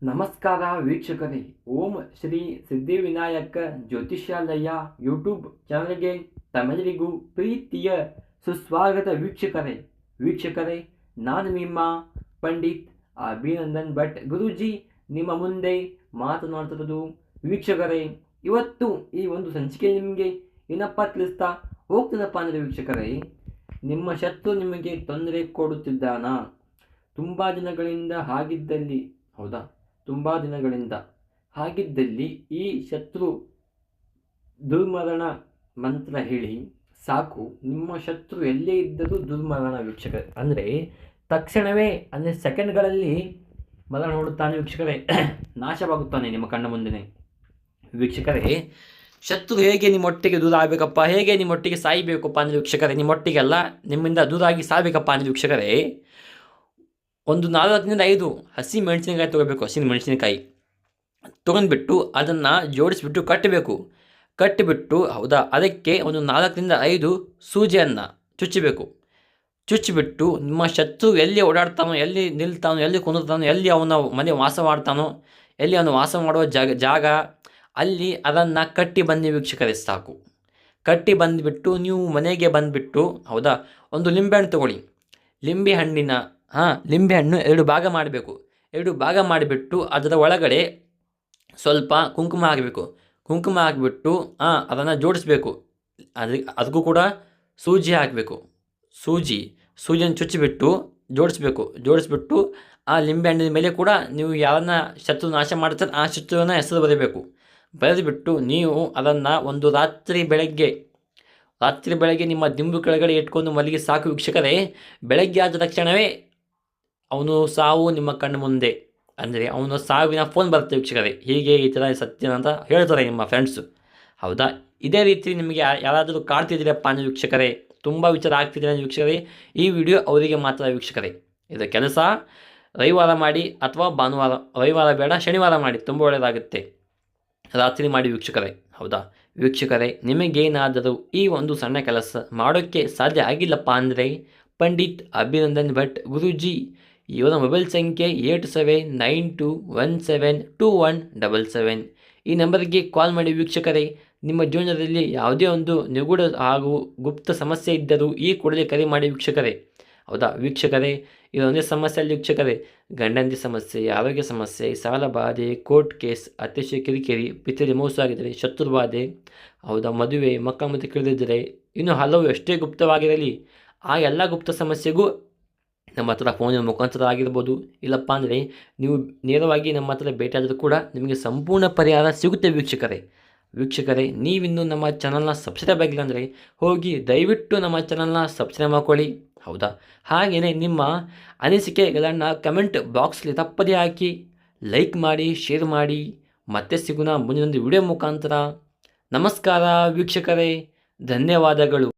ನಮಸ್ಕಾರ ವೀಕ್ಷಕರೇ. ಓಂ ಶ್ರೀ ಸಿದ್ಧಿವಿನಾಯಕ ಜ್ಯೋತಿಷ್ಯಾಲಯ ಯೂಟ್ಯೂಬ್ ಚಾನಲ್ಗೆ ತಮ್ಮೆಲ್ಲರಿಗೂ ಪ್ರೀತಿಯ ಸುಸ್ವಾಗತ ವೀಕ್ಷಕರೇ, ನಾನು ನಿಮ್ಮ ಪಂಡಿತ್ ಅಭಿನಂದನ್ ಭಟ್ ಗುರೂಜಿ ನಿಮ್ಮ ಮುಂದೆ ಮಾತನಾಡ್ತಿರೋದು. ವೀಕ್ಷಕರೇ, ಇವತ್ತು ಈ ಒಂದು ಸಂಚಿಕೆ ನಿಮಗೆ ಏನಪ್ಪ ತಿಳಿಸ್ತಾ ಹೋಗ್ತದಪ್ಪ ಅಂದರೆ ವೀಕ್ಷಕರೇ, ನಿಮ್ಮ ಶತ್ರು ನಿಮಗೆ ತೊಂದರೆ ಕೊಡುತ್ತಿದ್ದಾನ? ತುಂಬ ದಿನಗಳಿಂದ ಆಗಿದ್ದಲ್ಲಿ, ಹೌದಾ, ತುಂಬ ದಿನಗಳಿಂದ ಹಾಗಿದ್ದಲ್ಲಿ ಈ ಶತ್ರು ದುರ್ಮರಣ ಮಂತ್ರ ಹೇಳಿ ಸಾಕು, ನಿಮ್ಮ ಶತ್ರು ಎಲ್ಲೇ ಇದ್ದರೂ ದುರ್ಮರಣ ವೀಕ್ಷಕರೇ. ಅಂದರೆ ತಕ್ಷಣವೇ, ಅಂದರೆ ಸೆಕೆಂಡ್ಗಳಲ್ಲಿ ಮರಣ ನೋಡುತ್ತಾನೆ ವೀಕ್ಷಕರೇ, ನಾಶವಾಗುತ್ತಾನೆ ನಿಮ್ಮ ಕಣ್ಣ ಮುಂದೆ ವೀಕ್ಷಕರೇ. ಶತ್ರು ಹೇಗೆ ನಿಮ್ಮೊಟ್ಟಿಗೆ ದೂರ ಆಗಬೇಕಪ್ಪ, ಹೇಗೆ ನಿಮ್ಮೊಟ್ಟಿಗೆ ಸಾಯಬೇಕಪ್ಪ ಅಂದರೆ ವೀಕ್ಷಕರೇ, ನಿಮ್ಮೊಟ್ಟಿಗೆಲ್ಲ ನಿಮ್ಮಿಂದ ದೂರ ಆಗಿ ಸಾಯಬೇಕಪ್ಪ ಅಂದರೆ ವೀಕ್ಷಕರೇ, ಒಂದು 4-5 ಹಸಿ ಮೆಣಸಿನಕಾಯಿ ತೊಗೋಬೇಕು. ಹಸಿ ಮೆಣಸಿನಕಾಯಿ ತೊಗೊಂಡ್ಬಿಟ್ಟು ಅದನ್ನು ಜೋಡಿಸ್ಬಿಟ್ಟು ಕಟ್ಟಿಬಿಟ್ಟು ಹೌದಾ, ಅದಕ್ಕೆ ಒಂದು 4-5 ಸೂಜಿಯನ್ನು ಚುಚ್ಚಿಬಿಟ್ಟು ನಿಮ್ಮ ಶತ್ರು ಎಲ್ಲಿ ಓಡಾಡ್ತಾನೋ, ಎಲ್ಲಿ ನಿಲ್ತಾನೋ, ಎಲ್ಲಿ ಕುಂದಿರ್ತಾನೋ, ಎಲ್ಲಿ ಅವನ ಮನೆ ವಾಸ ಮಾಡ್ತಾನೋ, ಎಲ್ಲಿ ಅವನು ವಾಸ ಮಾಡುವ ಜಾಗ ಅಲ್ಲಿ ಅದನ್ನು ಕಟ್ಟಿ ಬಂದು ವೀಕ್ಷಕರೇ ಸಾಕು. ಕಟ್ಟಿ ಬಂದುಬಿಟ್ಟು ನೀವು ಮನೆಗೆ ಬಂದುಬಿಟ್ಟು, ಹೌದಾ, ಒಂದು ಲಿಂಬೆಹಣ್ಣು ತಗೊಳ್ಳಿ. ಲಿಂಬೆಹಣ್ಣು 2 ಭಾಗ ಮಾಡಬೇಕು. 2 ಭಾಗ ಮಾಡಿಬಿಟ್ಟು ಅದರ ಒಳಗಡೆ ಸ್ವಲ್ಪ ಕುಂಕುಮ ಹಾಕಬೇಕು. ಅದನ್ನು ಜೋಡಿಸ್ಬೇಕು. ಅದಕ್ಕೂ ಕೂಡ ಸೂಜಿ ಹಾಕಬೇಕು. ಸೂಜಿಯನ್ನು ಚುಚ್ಚಿಬಿಟ್ಟು ಜೋಡಿಸ್ಬಿಟ್ಟು ಆ ಲಿಂಬೆಹಣ್ಣಿನ ಮೇಲೆ ಕೂಡ ನೀವು ಯಾರನ್ನ ಶತ್ರು ನಾಶ ಮಾಡ್ತಾರೆ ಆ ಶತ್ರುವಿನ ಹೆಸರು ಬರೆದುಬಿಟ್ಟು ನೀವು ಅದನ್ನು ಒಂದು ರಾತ್ರಿ ಬೆಳಗ್ಗೆ ನಿಮ್ಮ ದಿಂಬು ಕೆಳಗಡೆ ಇಟ್ಕೊಂಡು ಮಲಗಿ ಸಾಕು ವೀಕ್ಷಕರೇ. ಬೆಳಗ್ಗೆ ಆದ ತಕ್ಷಣವೇ ಅವನು ಸಾವು ನಿಮ್ಮ ಕಣ್ಣು ಮುಂದೆ, ಅಂದರೆ ಅವನು ಸಾವಿನ ಫೋನ್ ಬರುತ್ತೆ ವೀಕ್ಷಕರೇ. ಹೀಗೆ ಈ ಥರ ಸತ್ಯ ಅಂತ ಹೇಳ್ತಾರೆ ನಿಮ್ಮ ಫ್ರೆಂಡ್ಸು, ಹೌದಾ. ಇದೇ ರೀತಿ ನಿಮಗೆ ಯಾರಾದರೂ ಕಾಡ್ತಿದ್ದೀರಪ್ಪ ಅಂದರೆ ವೀಕ್ಷಕರೇ, ತುಂಬ ವಿಚಾರ ಆಗ್ತಿದ್ದೀರ ಅಂದರೆ ವೀಕ್ಷಕರೇ, ಈ ವಿಡಿಯೋ ಅವರಿಗೆ ಮಾತ್ರ ವೀಕ್ಷಕರೇ. ಇದು ಕೆಲಸ ರವಿವಾರ ಮಾಡಿ ಅಥವಾ ಭಾನುವಾರ, ರವಿವಾರ ಬೇಡ ಶನಿವಾರ ಮಾಡಿ, ತುಂಬ ಒಳ್ಳೆಯದಾಗುತ್ತೆ. ರಾತ್ರಿ ಮಾಡಿ ವೀಕ್ಷಕರೇ, ಹೌದಾ. ವೀಕ್ಷಕರೇ, ನಿಮಗೇನಾದರೂ ಈ ಒಂದು ಸಣ್ಣ ಕೆಲಸ ಮಾಡೋಕ್ಕೆ ಸಾಧ್ಯ ಆಗಿಲ್ಲಪ್ಪ ಅಂದರೆ ಪಂಡಿತ್ ಅಭಿನಂದನ್ ಭಟ್ ಗುರೂಜಿ ಇವರ ಮೊಬೈಲ್ ಸಂಖ್ಯೆ 8792172177. ಈ ನಂಬರ್ಗೆ ಕಾಲ್ ಮಾಡಿ ವೀಕ್ಷಕರೇ. ನಿಮ್ಮ ಜೀವನದಲ್ಲಿ ಯಾವುದೇ ಒಂದು ನಿಗೂಢ ಹಾಗೂ ಗುಪ್ತ ಸಮಸ್ಯೆ ಇದ್ದರೂ ಈ ಕೂಡಲೇ ಕರೆ ಮಾಡಿ ವೀಕ್ಷಕರೇ, ಹೌದಾ. ವೀಕ್ಷಕರೇ, ಇದೊಂದೇ ಸಮಸ್ಯೆ ಅಲ್ಲಿ ವೀಕ್ಷಕರೇ, ಗಂಡಂದಿ ಸಮಸ್ಯೆ, ಆರೋಗ್ಯ ಸಮಸ್ಯೆ, ಸಾಲ ಬಾಧೆ, ಕೋರ್ಟ್ ಕೇಸ್, ಅತಿಶಯ ಕಿರಿಕಿರಿ, ಪಿತೃ ಮೋಸ ಆಗಿದ್ದರೆ, ಶತ್ರು ಬಾಧೆ, ಹೌದಾ, ಮದುವೆ, ಮಕ್ಕಳ ಮತ್ತು ಕೇಳಿದರೆ, ಇನ್ನು ಹಲವು ಎಷ್ಟೇ ಗುಪ್ತವಾಗಿರಲಿ ಆ ಎಲ್ಲ ಗುಪ್ತ ಸಮಸ್ಯೆಗೂ ನಮ್ಮ ಹತ್ರ ಫೋನಿನ ಮುಖಾಂತರ ಆಗಿರ್ಬೋದು, ಇಲ್ಲಪ್ಪ ಅಂದರೆ ನೀವು ನೇರವಾಗಿ ನಮ್ಮ ಹತ್ರ ಭೇಟಿಯಾದರೂ ಕೂಡ ನಿಮಗೆ ಸಂಪೂರ್ಣ ಪರಿಹಾರ ಸಿಗುತ್ತೆ ವೀಕ್ಷಕರೇ. ನೀವಿನ್ನೂ ನಮ್ಮ ಚಾನಲ್ನ ಸಬ್ಸ್ಕ್ರೈಬ್ ಆಗಿಲ್ಲ ಅಂದರೆ ಹೋಗಿ ದಯವಿಟ್ಟು ನಮ್ಮ ಚಾನಲ್ನ ಸಬ್ಸ್ಕ್ರೈಬ್ ಮಾಡ್ಕೊಳ್ಳಿ, ಹೌದಾ. ಹಾಗೆಯೇ ನಿಮ್ಮ ಅನಿಸಿಕೆಗಳನ್ನು ಕಮೆಂಟ್ ಬಾಕ್ಸ್ಲಿ ತಪ್ಪದೇ ಹಾಕಿ, ಲೈಕ್ ಮಾಡಿ, ಶೇರ್ ಮಾಡಿ. ಮತ್ತೆ ಸಿಗೋಣ ಮುಂದಿನೊಂದು ವಿಡಿಯೋ ಮುಖಾಂತರ. ನಮಸ್ಕಾರ ವೀಕ್ಷಕರೇ, ಧನ್ಯವಾದಗಳು.